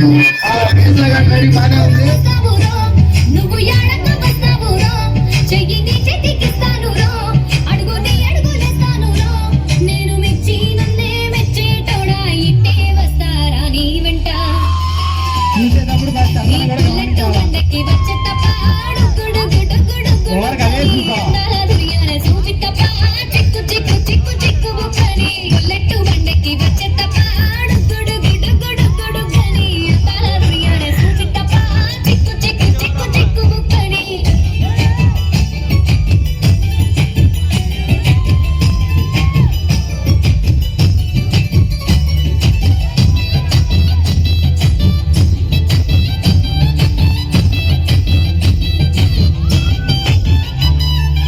బానే ఉంది. నువ్వు ఎడకు వస్తావు చెయ్యి నీ చేతికిస్తాను అడుగు నీ అడుగులేస్తాను నేను మెచ్చి నన్నే మెచ్చేటోడా ఇట్టే వస్తారా నీ వెంట వండకి వచ్చే తప్ప గుడు గుడు గుడు సూచి తప్ప చిక్కు చిక్కు చిక్కు చిక్కు బుక్కని బుల్లెట్టు వండకి వచ్చే తప్ప గుడు గుడు గుడు గుడు గని తల దుయ్యానే సూచి తప్ప చిక్కు చిక్కు చిక్కు చిక్కు బుక్కని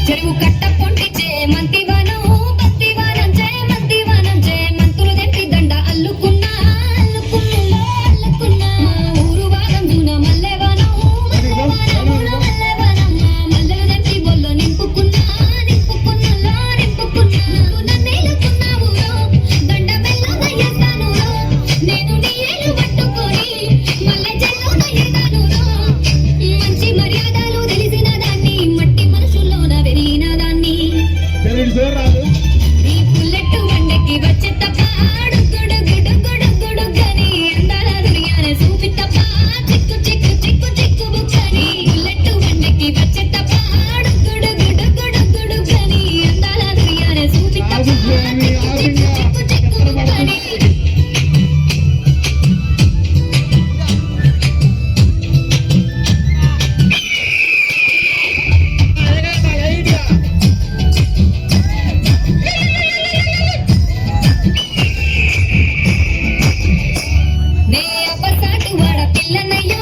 చెరువు కట్ట పొంటిచే మంతివానం బత్తివానం మంతివానం మంతులు తెంపి దండ అల్లుకున్నా అల్లుకున్నా అల్లుకున్నా ఊరు వారం దూన మల్లెవానం మల్లెవానం మల్లెలు తెంపి బొల్లో నింపుకున్నా నింపుకున్నా నింపుకున్నా నన్నేలుకున్నావు దండ మెల్లగా చేస్తాను నేను నీ ఏలు పట్టుకొని మల్లె చెల్లోన ఎదాను మంచి మర్యాదలు తెలిసిన దాన్ని మట్టి మనుషుల్లోన వెరిగిన దాన్ని ఈ బుల్లెట్టు వండకి వచ్చే తప్ప గుడు గుడు గుడు గుడు గని అందాల దునియానే సూపి తప్ప చిక్కు చిక్కు చిక్కు చిక్కు బుక్కని బుల్లెట్టు వండకి వచ్చే తప్ప గుడు గుడు గుడు గుడు గని అందాల దునియానే సూపి తప్ప చిక్కు చిక్కు చిక్కు చిక్కు బుక్కని నే అప్పసాటు వాడ పిల్లనయ్య